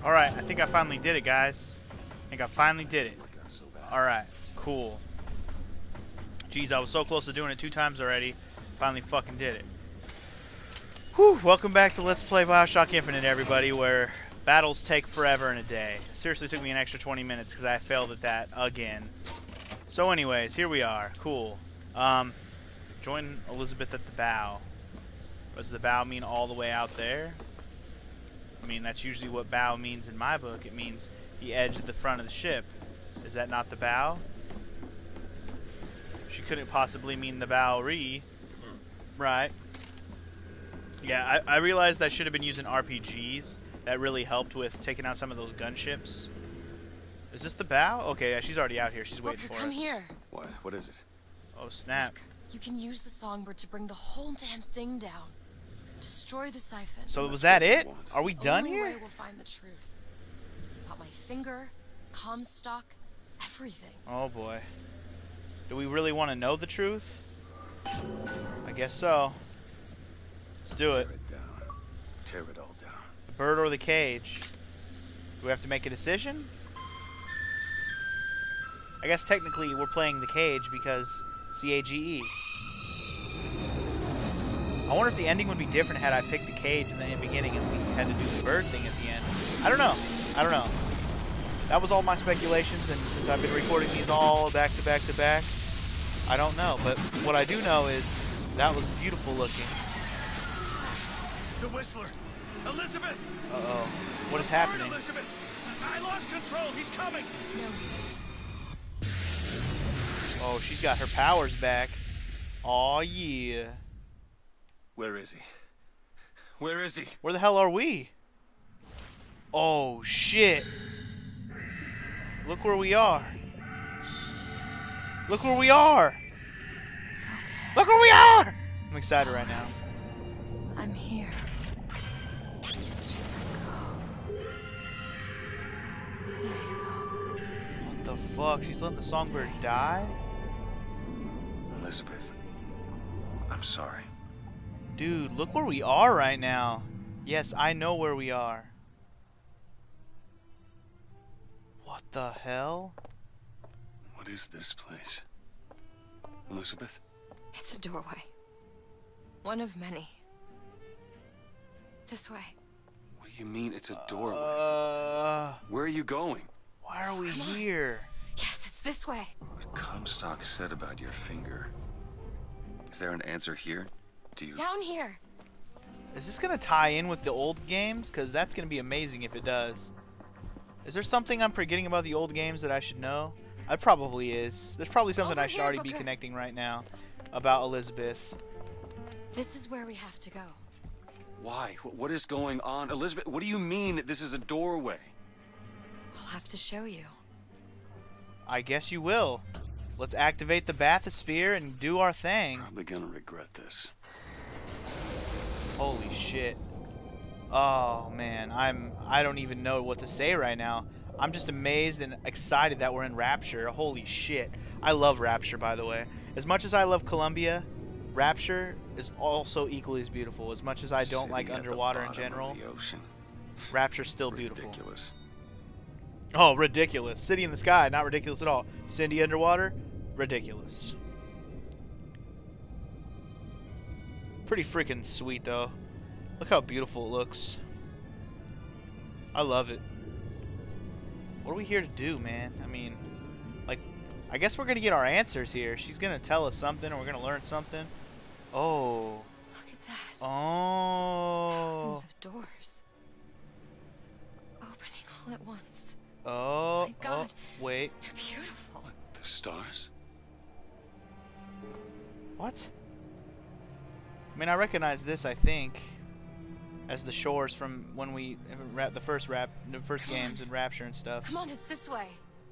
Alright, I think I finally did it, guys. I think I finally did it. Alright, cool. Jeez, I was so close to doing it 2 times already. Finally fucking did it. Whew, welcome back to Let's Play Bioshock Infinite, everybody, where battles take forever in a day. Seriously, took me an extra 20 minutes because I failed at that again. So anyways, here we are. Cool. Join Elizabeth at the bow. Does the bow mean all the way out there? I mean, that's usually what bow means in my book. It means the edge of the front of the ship. Is that not the bow? She couldn't possibly mean the bowery. Right. Yeah, I realized I should have been using RPGs. That really helped with taking out some of those gunships. Is this the bow? Okay, yeah, she's already out here. She's waiting for us. Come here. What is it? Oh, snap. Look, you can use the songbird to bring the whole damn thing down. Destroy the siphon. So was that it? Are we done Only here? way we'll find the truth. About my finger, Comstock, everything. Oh boy. Do we really want to know the truth? I guess so. Let's do it. Tear it down. Tear it all down. The bird or the cage? Do we have to make a decision? I guess technically we're playing the cage because C-A-G-E. I wonder if the ending would be different had I picked the cage in the beginning and we had to do the bird thing at the end. I don't know. I don't know. That was all my speculations, and since I've been recording these all back to back to back, I don't know. But what I do know is that was beautiful looking. The Whistler! Elizabeth! Uh-oh. What is happening? Elizabeth! I lost control! He's coming! No, he isn't. Oh, she's got her powers back. Aw, yeah. Where is he? Where is he? Where the hell are we? Oh, shit. Look where we are. Look where we are. It's okay. Look where we are. I'm excited right now. I'm here. Just let go. There you go. What the fuck? She's letting the songbird die? Elizabeth. I'm sorry. Dude, look where we are right now. Yes, I know where we are. What the hell? What is this place? Elizabeth? It's a doorway. One of many. This way. What do you mean it's a doorway? Where are you going? Why are we Come on. here? Yes, it's this way. What Comstock said about your finger. Is there an answer here? Do you... Down here. Is this gonna tie in with the old games? Because that's gonna be amazing if it does. Is there something I'm forgetting about the old games that I should know? It probably is. There's probably something Over I should here, already be Booker. connecting right now about Elizabeth. This is where we have to go. Why? What is going on? Elizabeth, what do you mean this is a doorway? I'll have to show you. I guess you will. Let's activate the bathysphere and do our thing. Probably gonna regret this. Holy shit. Oh man, I don't even know what to say right now. I'm just amazed and excited that we're in Rapture. Holy shit. I love Rapture, by the way. As much as I love Columbia, Rapture is also equally as beautiful. As much as I don't like underwater in general, The ocean. Rapture's still beautiful. Ridiculous. Oh, ridiculous. City in the sky, not ridiculous at all. Cindy underwater, ridiculous. Pretty freaking sweet, though. Look how beautiful it looks. I love it. What are we here to do, man? I mean, like, I guess we're going to get our answers here. She's going to tell us something, and we're going to learn something. Oh. Look at that. Oh. Thousands of doors. Opening all at once. Oh. My God. Oh, wait. They're beautiful. What? The stars? What? I mean, I recognize this, I think, as the shores from when we the first games in Rapture and stuff. Come on, it's this way.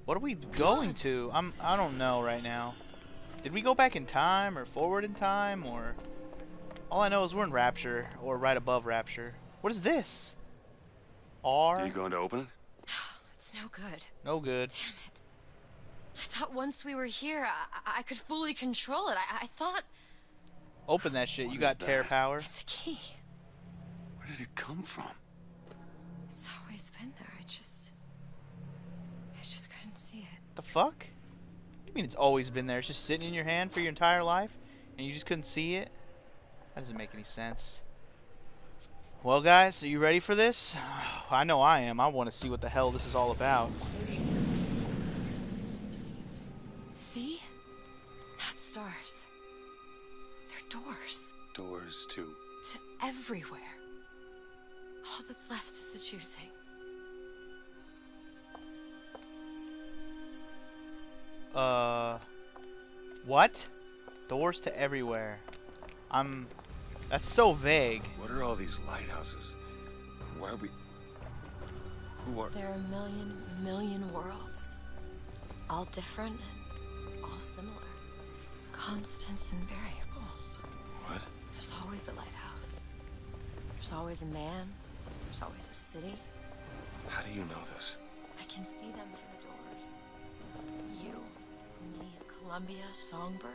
What are we going to? I don't know right now. Did we go back in time or forward in time, or all I know is we're in Rapture or right above Rapture. What is this? R? Are you going to open it? It's no good. No good. Damn it. I thought once we were here, I could fully control it. I thought... Open that shit. What You is got tear that? power. It's a key. Where did it come from? It's always been there. I I just couldn't see it. The fuck? You mean it's always been there? It's just sitting in your hand for your entire life, and you just couldn't see it? That doesn't make any sense. Well, guys, are you ready for this? I know I am. I want to see what the hell this is all about. See? Not stars. They're doors. Doors to... To everywhere. All that's left is the choosing. What? Doors to everywhere. That's so vague. What are all these lighthouses? Why are we... Who are... There are a million worlds. All different and all similar. Constants and variables. What? There's always a lighthouse. There's always a man. There's always a city. How do you know this? I can see them through the doors. You, me, Columbia, Songbird.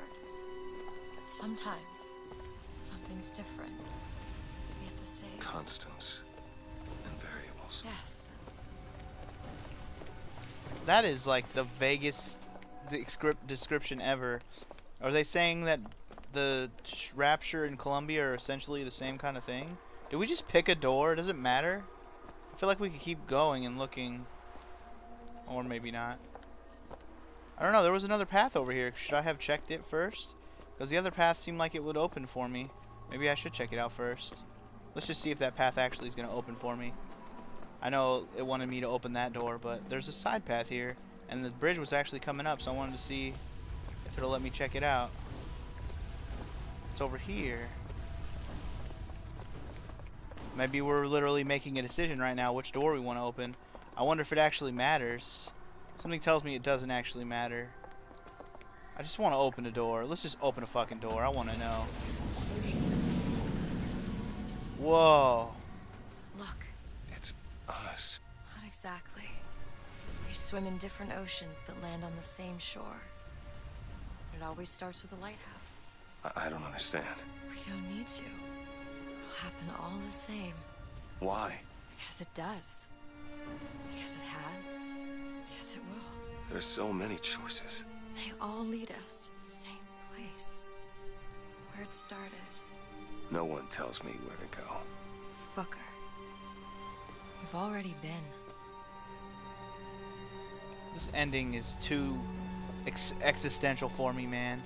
But sometimes, something's different. Yet the same. Constants and variables. Yes. That is like the vaguest description ever. Are they saying that the Rapture and Columbia are essentially the same kind of thing? Did we just pick a door? Does it matter? I feel like we could keep going and looking. Or maybe not. I don't know. There was another path over here. Should I have checked it first? Because the other path seemed like it would open for me. Maybe I should check it out first. Let's just see if that path actually is going to open for me. I know it wanted me to open that door, but there's a side path here. And the bridge was actually coming up, so I wanted to see if it'll let me check it out. It's over here. Maybe we're literally making a decision right now which door we want to open. I wonder if it actually matters. Something tells me it doesn't actually matter. I just want to open a door. Let's just open a fucking door. I want to know. Whoa. Look. It's us. Not exactly. We swim in different oceans but land on the same shore. It always starts with a lighthouse. I don't understand. We don't need to. It'll happen all the same. Why? Because it does. Because it has. Because it will. There's so many choices. They all lead us to the same place. Where it started. No one tells me where to go. Booker. You've already been. This ending is too existential for me, man.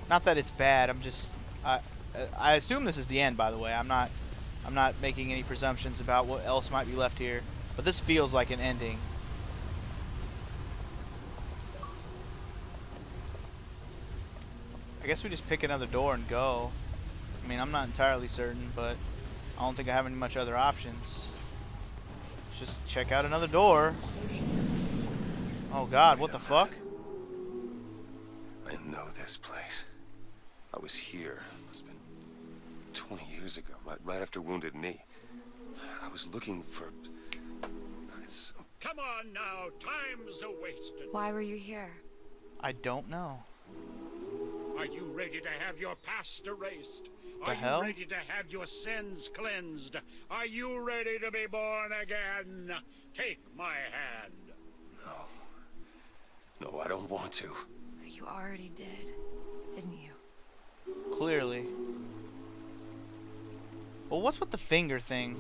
Not that it's bad. I'm just... I assume this is the end, by the way. I'm not making any presumptions about what else might be left here. But this feels like an ending. I guess we just pick another door and go. I mean, I'm not entirely certain, but I don't think I have any much other options. Let's just check out another door. Oh God, what the fuck? I know this place. I was here. Must have been 20 years ago, right after Wounded Knee. I was looking for... Come on now, time's a-wasting. Why were you here? I don't know. Are you ready to have your past erased? The hell? Are you ready to have your sins cleansed? Are you ready to be born again? Take my hand. No, I don't want to. You already did, didn't you? Clearly. Well, what's with the finger thing?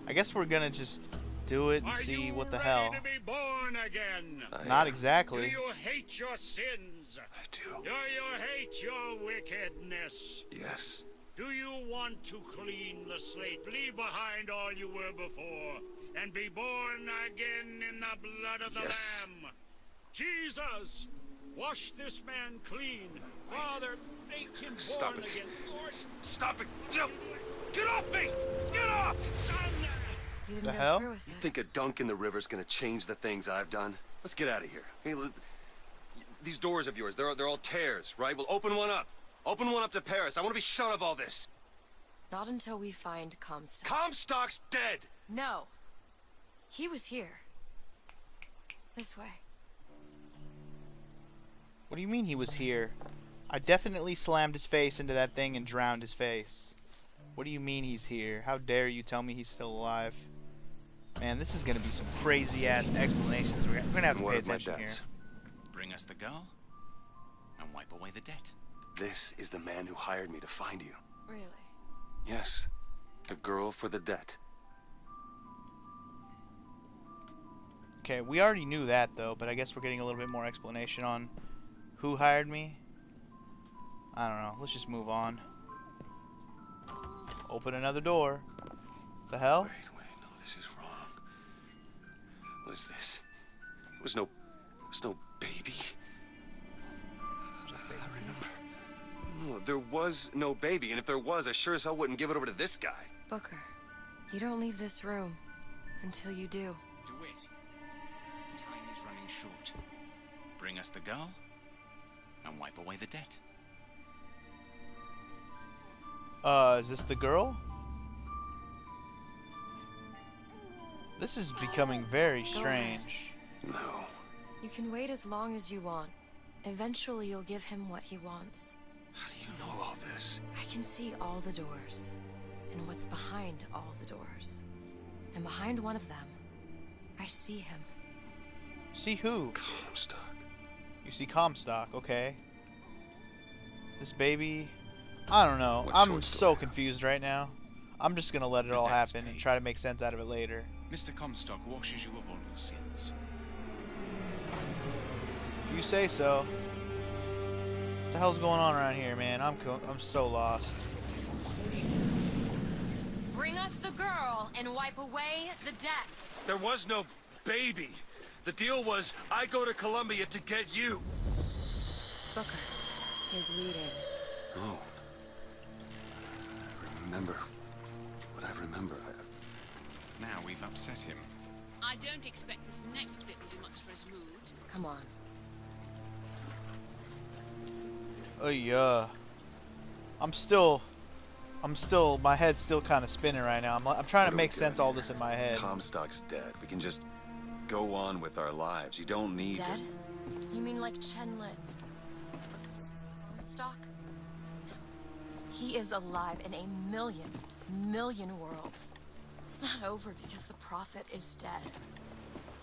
I guess we're gonna just do it and see what the hell. Are you ready to be born again? Not exactly. Do you hate your sins? I do. Do you hate your wickedness? Yes. Do you want to clean the slate, leave behind all you were before, and be born again in the blood of the Yes. Lamb? Jesus, wash this man clean. Father, make him Stop born it. again. Lord, Stop it! No! Get off me! Get off! Son, You didn't The go hell? through with You it. think a dunk in the river's gonna change the things I've done? Let's get out of here. Hey, these doors of yours, they're all tears, right? We'll open one up. Open one up to Paris. I want to be shut of all this. Not until we find Comstock. Comstock's dead! No. He was here. This way. What do you mean he was here? I definitely slammed his face into that thing and drowned his face. What do you mean he's here? How dare you tell me he's still alive? Man, this is gonna be some crazy ass explanations. We're gonna have to What pay of my attention here. debts? Bring us the girl and wipe away the debt. This is the man who hired me to find you. Really? Yes, the girl for the debt. Okay, we already knew that though, but I guess we're getting a little bit more explanation on who hired me. I don't know. Let's just move on. Open another door. The hell? Wait, no, this is wrong. What is this? There was no baby. I remember. No, there was no baby, and if there was, I sure as hell wouldn't give it over to this guy. Booker, you don't leave this room until you do. Do it. Time is running short. Bring us the girl and wipe away the debt. Is this the girl? This is becoming very strange. No. You can wait as long as you want. Eventually, you'll give him what he wants. How do you know all this? I can see all the doors, and what's behind all the doors. And behind one of them, I see him. See who? Comstock. You see Comstock, okay. This baby... I don't know. What I'm choice do I so have? confused right now. I'm just gonna let it all debt's happen and paid. try to make sense out of it later. Mr. Comstock washes you of all your sins. If you say so. What the hell's going on around here, man? I'm so lost. Bring us the girl and wipe away the debt. There was no baby. The deal was I go to Columbia to get you. Booker, you're bleeding. Oh. I remember. What I remember. Now we've upset him. I don't expect this next bit will do much for his mood. Come on. Oh yeah. I'm still, my head's still kind of spinning right now. I'm trying to make sense of all this in my head. Comstock's dead. We can just go on with our lives. You don't need Dead? You mean like Chen Lin? Comstock? No. He is alive in a million worlds. It's not over because the Prophet is dead.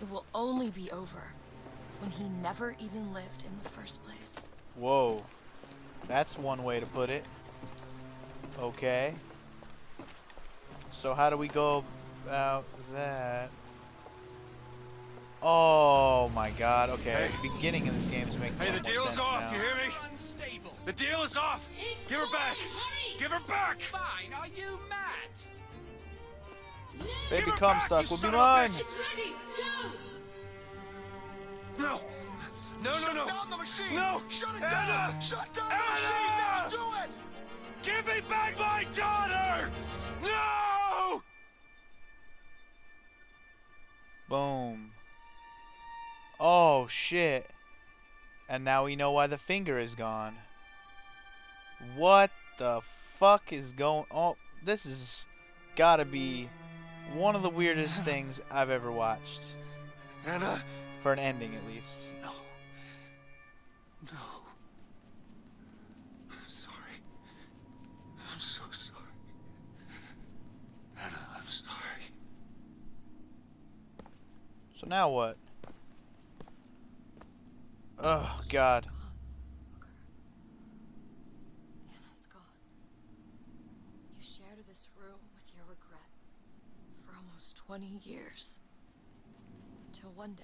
It will only be over when he never even lived in the first place. Whoa. That's one way to put it. Okay. So how do we go about that? Oh my god, okay. Hey. The beginning of this game is making Hey, so the much deal sense is off. now. You hear me? Unstable. The deal is off. Give her back. Give her back. Fine, are you mad? Baby Give her Comstock back, will you be son of a mine. bitch. It's ready! Go! No. No. Shut down the machine! No. Shut it Anna! down! Shut down the Anna! machine! Now do it! Give me back my daughter. No. Boom. Oh shit. And now we know why the finger is gone. What the fuck is going on? This is gotta be one of the weirdest things I've ever watched. Anna. For an ending, at least. No. No. I'm sorry. I'm so sorry. Anna, I'm sorry. So now what? Oh, God. Anna's gone. You shared this room with your regret for almost 20 years. Until one day,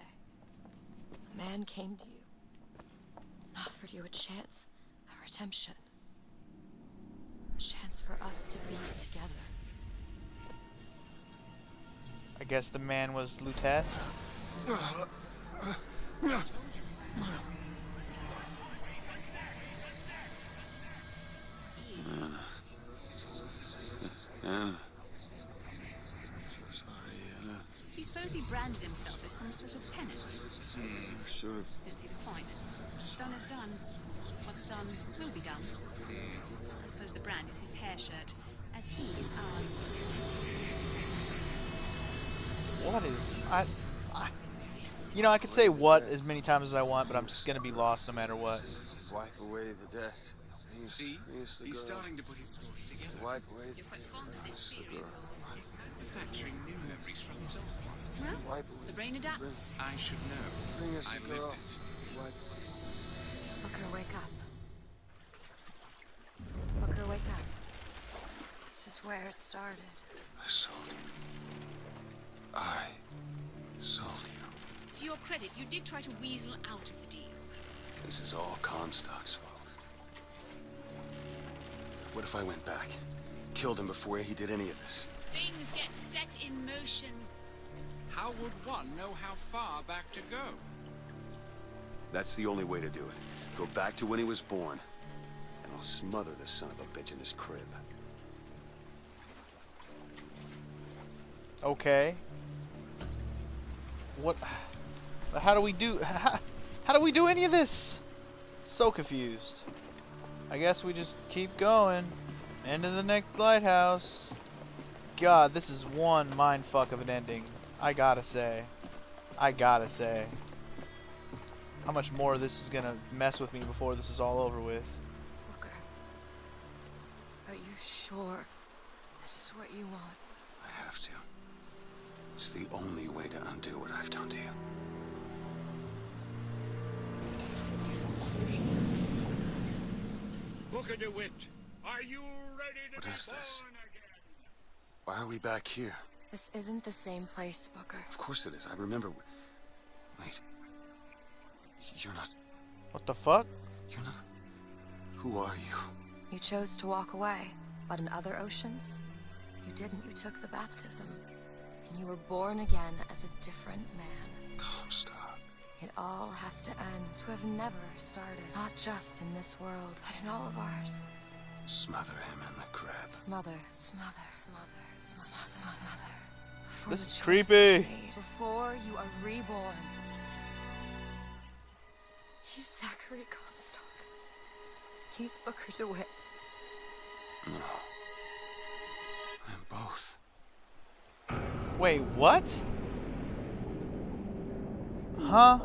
a man came to you and offered you a chance at redemption. A chance for us to be together. I guess the man was Lutece. Anna. So sorry, Anna. You suppose he branded himself as some sort of penance? Sure. Don't see the point. What's done is done. What's done will be done. I suppose the brand is his hair shirt, as he is ours. What is... You know, I could say what as many times as I want, but I'm just gonna be lost no matter what. Wipe away the debt. See? He's starting to put his story together. Wipe away You're quite fond of this theory, girl. Willis. Manufacturing new memories from his old one. Well, the brain adapts. I should know. Bring us I a lived girl. it. Booker, wake up. Booker, wake up. This is where it started. I sold you. I sold you. To your credit, you did try to weasel out of the deal. This is all Comstock's fault. What if I went back? Killed him before he did any of this? Things get set in motion. How would one know how far back to go? That's the only way to do it. Go back to when he was born. And I'll smother the son of a bitch in his crib. Okay. What? How do we do? How do we do any of this? So confused. I guess we just keep going. Into the next lighthouse. God, this is one mindfuck of an ending. I gotta say. I gotta say. How much more of this is gonna mess with me before this is all over with? Booker, are you sure this is what you want? I have to. It's the only way to undo what I've done to you. Booker DeWitt, are you ready to What be is this? born again? Why are we back here? This isn't the same place, Booker. Of course it is. I remember. Wait. You're not. What the fuck? You're not. Who are you? You chose to walk away, but in other oceans, you didn't. You took the baptism, and you were born again as a different man. Comstock. It all has to end to have never started. Not just in this world, but in all of ours. Smother him in the crib. Smother, smother, smother, smother, smother. Before This the is choice creepy. made, before you are reborn. He's Zachary Comstock. He's Booker DeWitt. No. I'm both. Wait, what? Huh?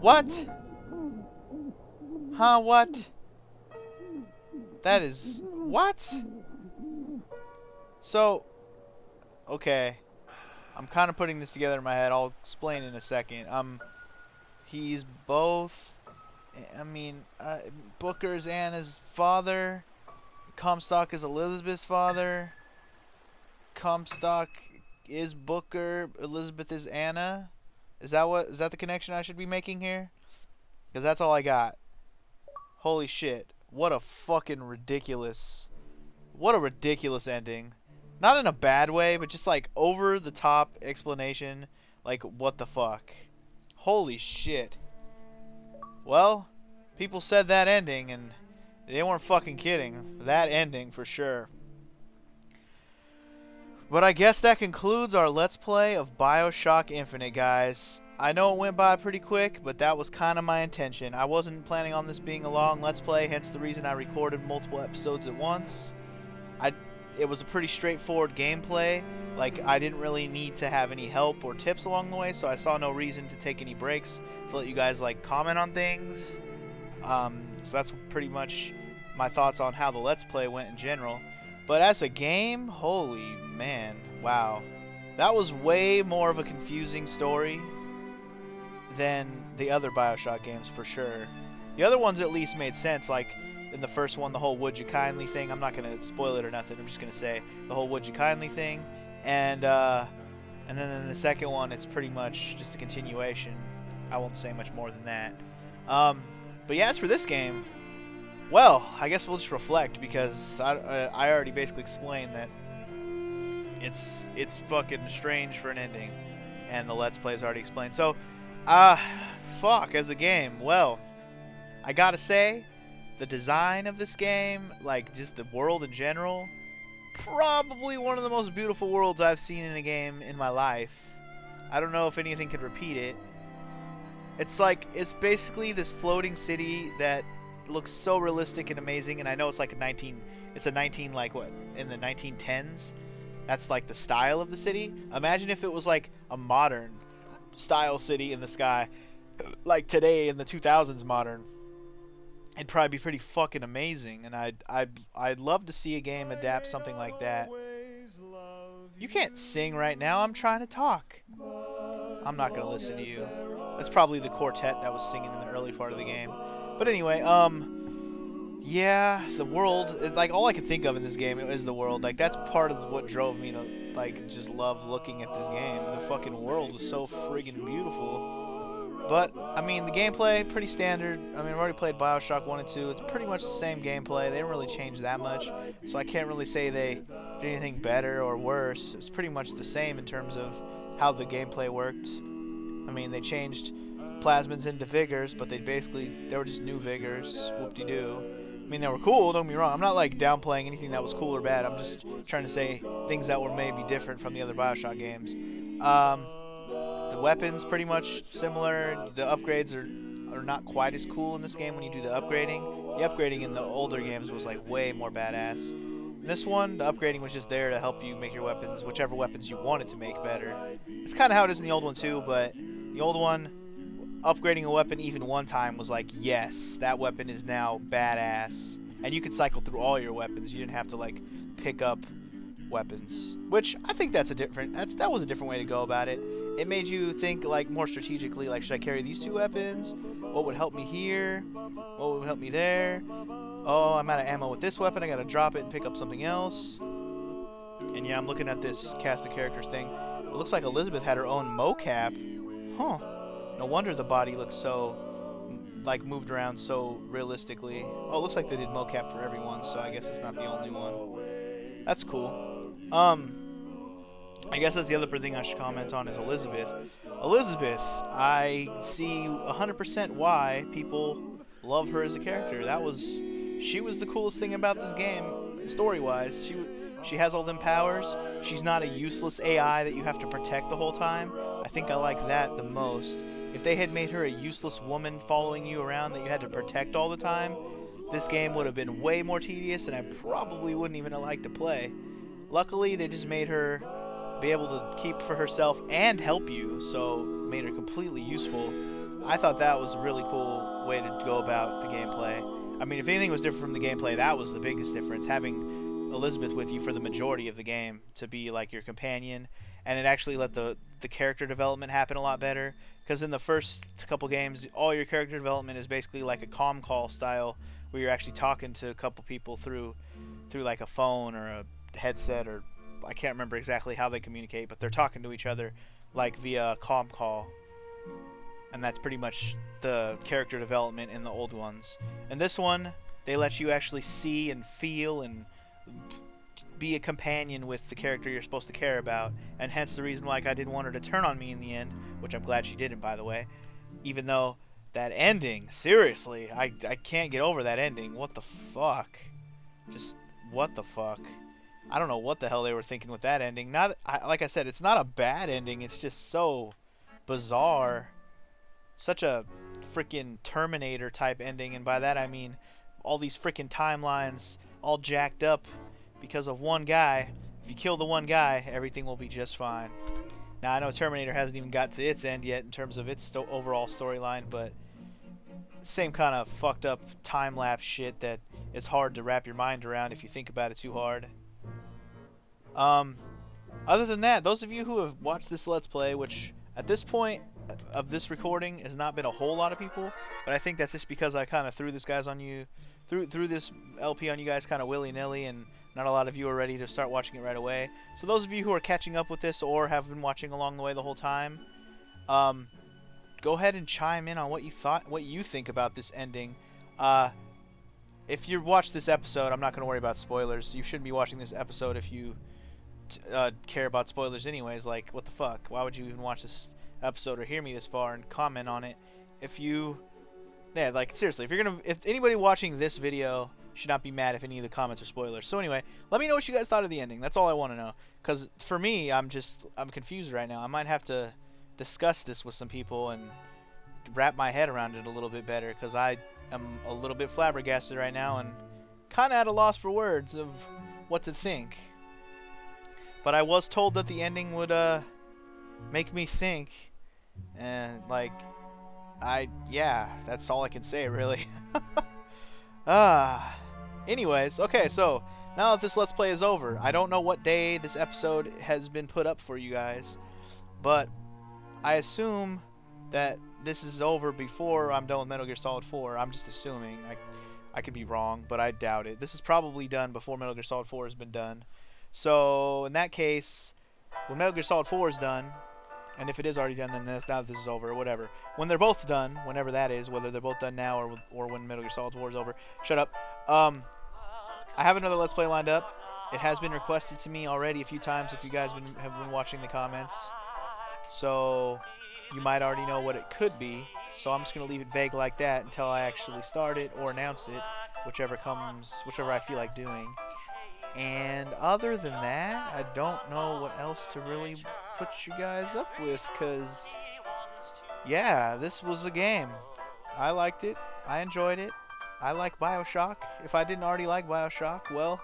What? Huh, what? That is... What? So... Okay. I'm kind of putting this together in my head. I'll explain in a second. He's both... I mean, Booker's Anna's father. Comstock is Elizabeth's father. Comstock is Booker. Elizabeth is Anna. Is that the connection I should be making here? Because that's all I got. Holy shit. What a fucking ridiculous... What a ridiculous ending. Not in a bad way, but just like over the top explanation. Like, what the fuck? Holy shit. Well, people said that ending, and they weren't fucking kidding. That ending, for sure. But I guess that concludes our Let's Play of Bioshock Infinite, guys. I know it went by pretty quick, but that was kind of my intention. I wasn't planning on this being a long Let's Play, hence the reason I recorded multiple episodes at once. It was a pretty straightforward gameplay. Like, I didn't really need to have any help or tips along the way, so I saw no reason to take any breaks to let you guys, like, comment on things. So that's pretty much my thoughts on how the Let's Play went in general. But as a game, holy man, wow. That was way more of a confusing story than the other Bioshock games, for sure. The other ones at least made sense, like in the first one, the whole would you kindly thing. I'm not going to spoil it or nothing, I'm just going to say the whole would you kindly thing. And then in the second one, it's pretty much just a continuation. I won't say much more than that. But yeah, as for this game, well, I guess we'll just reflect, because I already basically explained that it's fucking strange for an ending, and the Let's Play is already explained. So, fuck, as a game, well, I gotta say, the design of this game, like just the world in general, probably one of the most beautiful worlds I've seen in a game in my life. I don't know if anything could repeat it. It's like, it's basically this floating city that looks so realistic and amazing, and I know it's like it's a 19, like what, in the 1910s? That's like the style of the city. Imagine if it was like a modern style city in the sky, like today in the 2000s modern. It'd probably be pretty fucking amazing, and I'd love to see a game adapt something like that. You can't sing right now. I'm trying to talk. I'm not gonna listen to you. That's probably the quartet that was singing in the early part of the game. But anyway, yeah, the world. It's like all I could think of in this game is the world. Like that's part of what drove me to like just love looking at this game. The fucking world was so friggin' beautiful. But I mean, the gameplay pretty standard. I mean, I've already played Bioshock 1 and 2. It's pretty much the same gameplay. They didn't really change that much, so I can't really say they did anything better or worse. It's pretty much the same in terms of how the gameplay worked. I mean, they changed plasmids into vigors, but they were just new vigors. Whoop-de-doo. I mean, they were cool, don't get me wrong. I'm not like downplaying anything that was cool or bad. I'm just trying to say things that were maybe different from the other Bioshock games. The weapons pretty much similar. The upgrades are not quite as cool in this game when you do the upgrading. The upgrading in the older games was like way more badass. In this one, the upgrading was just there to help you make your weapons, whichever weapons you wanted to make better. It's kind of how it is in the old one too, but the old one, upgrading a weapon even one time was like, yes, that weapon is now badass. And you could cycle through all your weapons. You didn't have to like pick up weapons, which I think that was a different way to go about it. It made you think like more strategically, like, should I carry these two weapons? What would help me here? What would help me there? Oh, I'm out of ammo with this weapon. I gotta drop it and pick up something else. And yeah, I'm looking at this cast of characters thing. It looks like Elizabeth had her own mocap. Huh. No wonder the body looks so like moved around so realistically. Oh, it looks like they did mocap for everyone, so I guess it's not the only one. That's cool. I guess that's the other thing I should comment on is Elizabeth. Elizabeth, I see 100% why people love her as a character. She was the coolest thing about this game, story-wise. She has all them powers. She's not a useless AI that you have to protect the whole time. I think I like that the most. If they had made her a useless woman following you around that you had to protect all the time, this game would have been way more tedious, and I probably wouldn't even have liked to play. Luckily, they just made her be able to keep for herself and help you, so made her completely useful. I thought that was a really cool way to go about the gameplay. I mean, if anything was different from the gameplay, that was the biggest difference, having Elizabeth with you for the majority of the game to be like your companion, and it actually let the character development happen a lot better, because in the first couple games, all your character development is basically like a comm call style, where you're actually talking to a couple people through like a phone or a headset, or I can't remember exactly how they communicate, but they're talking to each other like via comm call, and that's pretty much the character development in the old ones. And this one, they let you actually see and feel and be a companion with the character you're supposed to care about, and hence the reason why I didn't want her to turn on me in the end, which I'm glad she didn't, by the way. Even though that ending, seriously, I can't get over that ending. What the fuck? Just what the fuck? I don't know what the hell they were thinking with that ending. Like I said, it's not a bad ending. It's just so bizarre. Such a freaking Terminator type ending, and by that I mean all these freaking timelines all jacked up because of one guy. If you kill the one guy, everything will be just fine. Now, I know Terminator hasn't even got to its end yet in terms of its overall storyline, but same kind of fucked up time-lapse shit that it's hard to wrap your mind around if you think about it too hard. Other than that, those of you who have watched this Let's Play, which at this point of this recording has not been a whole lot of people, but I think that's just because I kind of threw this LP on you guys kind of willy-nilly, and not a lot of you are ready to start watching it right away. So those of you who are catching up with this or have been watching along the way the whole time, go ahead and chime in on what you think about this ending. If you watch this episode, I'm not going to worry about spoilers. You shouldn't be watching this episode if you care about spoilers anyways. Like, what the fuck? Why would you even watch this episode or hear me this far and comment on it if you... Yeah, like, seriously, if anybody watching this video should not be mad if any of the comments are spoilers. So anyway, let me know what you guys thought of the ending. That's all I want to know. Because for me, I'm confused right now. I might have to discuss this with some people and wrap my head around it a little bit better, because I am a little bit flabbergasted right now and kind of at a loss for words of what to think. But I was told that the ending would make me think, and like, yeah, that's all I can say really. Anyways, okay, so now that this Let's Play is over, I don't know what day this episode has been put up for you guys, but I assume that this is over before I'm done with Metal Gear Solid 4. I'm just assuming. I could be wrong, but I doubt it. This is probably done before Metal Gear Solid 4 has been done. So, in that case, when Metal Gear Solid 4 is done, and if it is already done, then now that this is over, or whatever. When they're both done, whenever that is, whether they're both done now or when Metal Gear Solid 4 is over. Shut up. I have another Let's Play lined up. It has been requested to me already a few times if you guys have been watching the comments. So, you might already know what it could be. So I'm just going to leave it vague like that until I actually start it or announce it, whichever I feel like doing. And other than that, I don't know what else to really put you guys up with, because, yeah, this was a game. I liked it. I enjoyed it. I like Bioshock. If I didn't already like Bioshock, well,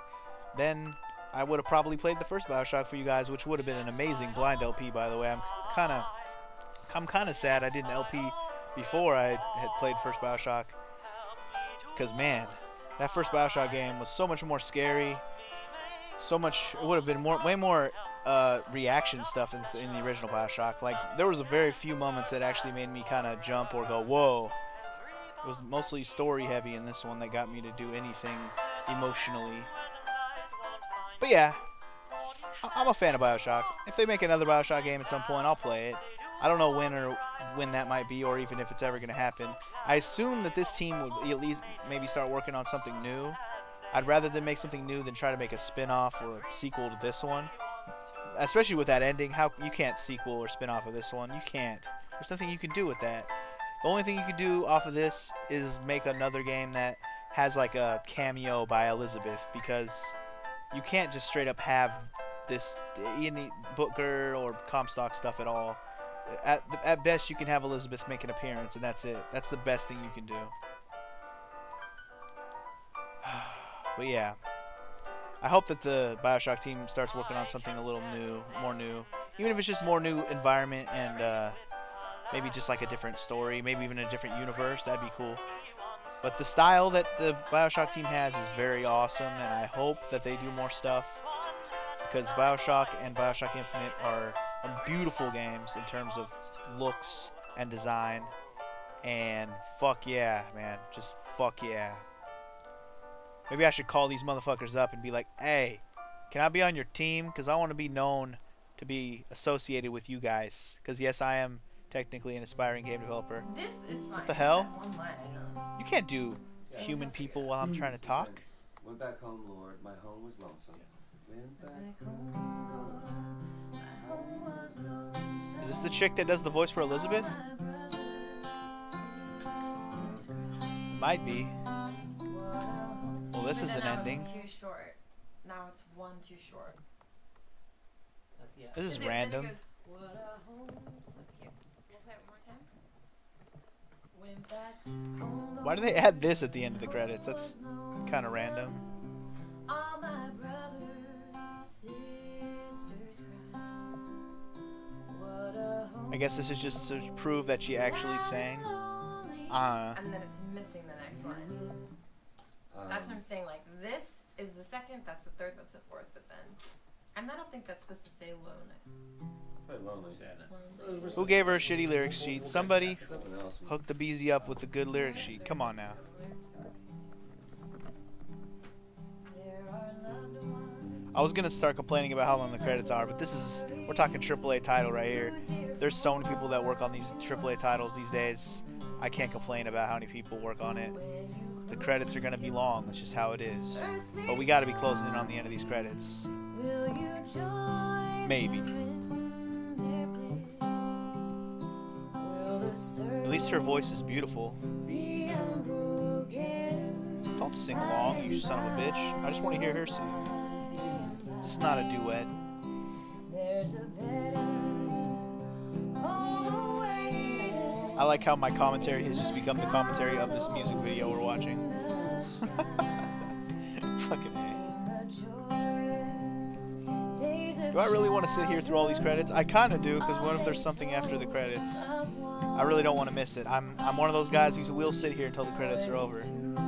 then I would have probably played the first Bioshock for you guys, which would have been an amazing blind LP, by the way. I'm kind of sad I did an LP before I had played first Bioshock, because, man, that first Bioshock game was so much more scary. So much, it would have been way more reaction stuff in the original Bioshock. Like, there was a very few moments that actually made me kind of jump or go, whoa. It was mostly story heavy in this one that got me to do anything emotionally. But yeah, I'm a fan of Bioshock. If they make another Bioshock game at some point, I'll play it. I don't know when that might be, or even if it's ever going to happen. I assume that this team would at least maybe start working on something new. I'd rather than make something new than try to make a spin-off or a sequel to this one. Especially with that ending, you can't sequel or spin-off of this one. You can't. There's nothing you can do with that. The only thing you can do off of this is make another game that has like a cameo by Elizabeth, because you can't just straight up have this any Booker or Comstock stuff at all. At best, you can have Elizabeth make an appearance, and that's it. That's the best thing you can do. But yeah, I hope that the Bioshock team starts working on something a little more new. Even if it's just more new environment and maybe just like a different story, maybe even a different universe, that'd be cool. But the style that the Bioshock team has is very awesome, and I hope that they do more stuff, because Bioshock and Bioshock Infinite are beautiful games in terms of looks and design, and fuck yeah, man, just fuck yeah. Maybe I should call these motherfuckers up and be like, hey, can I be on your team? Because I want to be known to be associated with you guys. Because yes, I am technically an aspiring game developer. This is fine. What the hell? One line, I know. You can't do human people while I'm trying to talk. Went back home, Lord. My home was lonesome. Went back home. My home was lonesome. Is this the chick that does the voice for Elizabeth? Might be. Well, this is an ending. Too short. Now it's one too short. This is random. Then it goes, what a home. So here, we'll play it one more time. Went back home. Why do they add this at the end of the credits? That's kind of random. All my brothers, sisters cry. What a home. I guess this is just to prove that she actually sang. And then it's missing the next line. That's what I'm saying. Like, this is the second, that's the third, that's the fourth, but then, and I don't think that's supposed to say lonely. Who gave her a shitty lyric sheet? Somebody hooked the BZ up with a good lyric sheet. Come on now. I was gonna start complaining about how long the credits are, but we're talking AAA title right here. There's so many people that work on these AAA titles these days. I can't complain about how many people work on it. The credits are gonna be long. That's just how it is. But we gotta be closing in on the end of these credits. Maybe. At least her voice is beautiful. Don't sing along, you son of a bitch. I just want to hear her sing. It's not a duet. I like how my commentary has just become the commentary of this music video we're watching. Fucking A. Do I really want to sit here through all these credits? I kind of do, because what if there's something after the credits? I really don't want to miss it. I'm one of those guys who will sit here until the credits are over.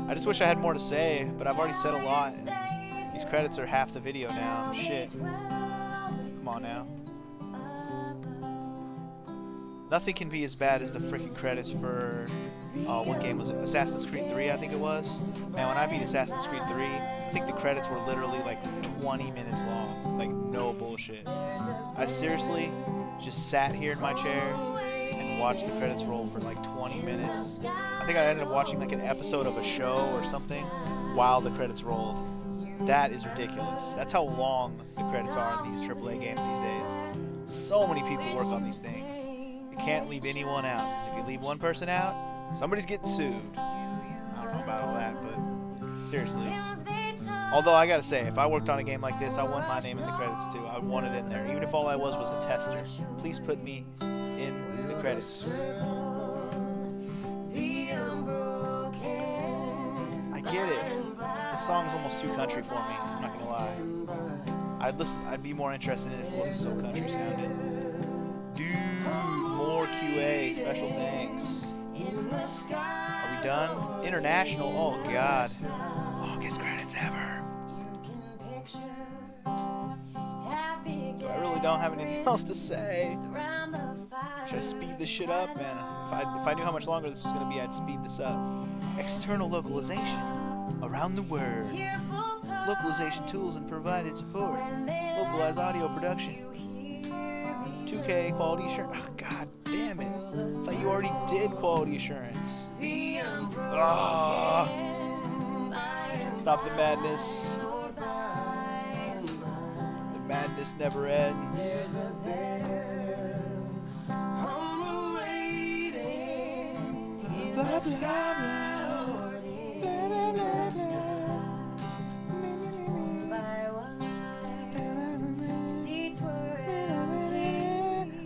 I just wish I had more to say, but I've already said a lot. These credits are half the video now. Shit. Come on now. Nothing can be as bad as the freaking credits for, what game was it? Assassin's Creed 3, I think it was. Man, when I beat Assassin's Creed 3, I think the credits were literally like 20 minutes long. Like, no bullshit. I seriously just sat here in my chair and watched the credits roll for like 20 minutes. I think I ended up watching like an episode of a show or something while the credits rolled. That is ridiculous. That's how long the credits are in these AAA games these days. So many people work on these things. You can't leave anyone out, because if you leave one person out, somebody's getting sued. I don't know about all that, but seriously. Although I gotta say, if I worked on a game like this, I want my name in the credits too. I would want it in there, even if all I was a tester. Please put me in the credits. I get it. This song's almost too country for me. I'm not gonna lie. I'd be more interested in it if it wasn't so country sounding. Dude. More QA, special thanks. Are we done? International, oh god. Longest credits ever. I really don't have anything else to say. Should I speed this shit up, man? If I knew how much longer this was gonna be, I'd speed this up. External localization around the world. Localization tools and provided support. Localized audio production. 2K quality assurance. Oh, god damn it. I thought you already did quality assurance. Oh. Stop the madness. The madness never ends. Blah, blah, blah. Blah, blah, blah, blah.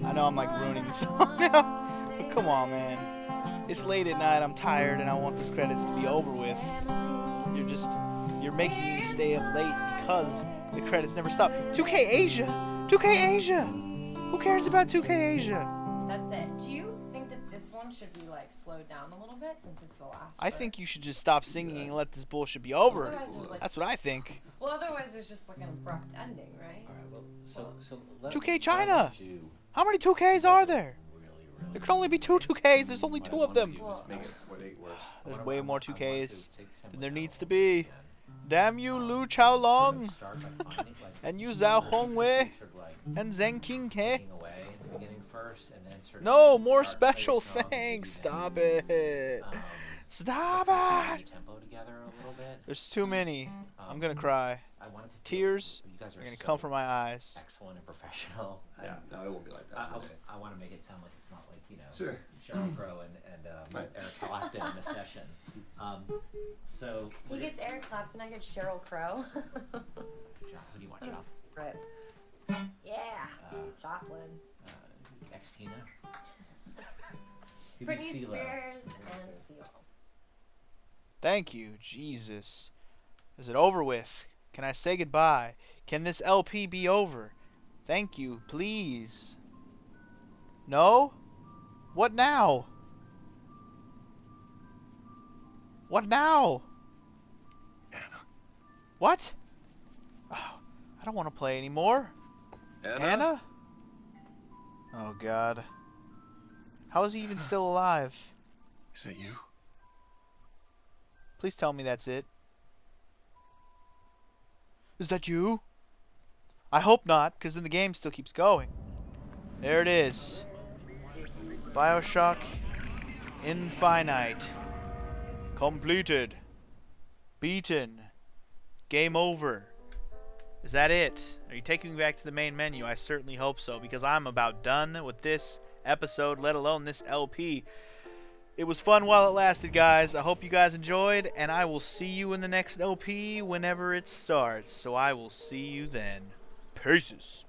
I know I'm like ruining the song now, but come on, man. It's late at night, I'm tired, and I want these credits to be over with. You're making me stay up late because the credits never stop. 2K Asia! 2K Asia! Who cares about 2K Asia? That's it. Do you think that this one should be like slowed down a little bit since it's the last? I think you should just stop singing and let this bullshit be over. Like, that's what I think. Well, otherwise there's just like an abrupt ending, right? Alright, well, 2K China! How many 2Ks are there? There can only be 2 2Ks. There's only 2 of them. There's way more 2Ks than there needs to be. Damn you, Lu Chaolong, and you Zhao Hongwei, and Zheng Qinghe. No, more special thanks. Stop it. Stop it. There's too many. I'm gonna cry. Tears are gonna come from my eyes. Excellent and professional. Yeah, no, it won't be like that. I want to make it sound like it's not like, you know, Sure. Sheryl Crow and Eric Clapton in a session. So He gets Eric Clapton, I get Sheryl Crow. John, who do you want, John? Right. Yeah. Joplin. Ex-Tina? Britney Spears and Seal. Thank you, Jesus. Is it over with? Can I say goodbye? Can this LP be over? Thank you, please. No? What now? What now? Anna. What? Oh, I don't want to play anymore. Anna? Oh, God. How is he even still alive? Is that you? Please tell me that's it. Is that you? I hope not, because then the game still keeps going. There it is. Bioshock Infinite. Completed. Beaten. Game over. Is that it? Are you taking me back to the main menu? I certainly hope so, because I'm about done with this episode, let alone this LP. It was fun while it lasted, guys. I hope you guys enjoyed, and I will see you in the next LP whenever it starts. So I will see you then. Peace.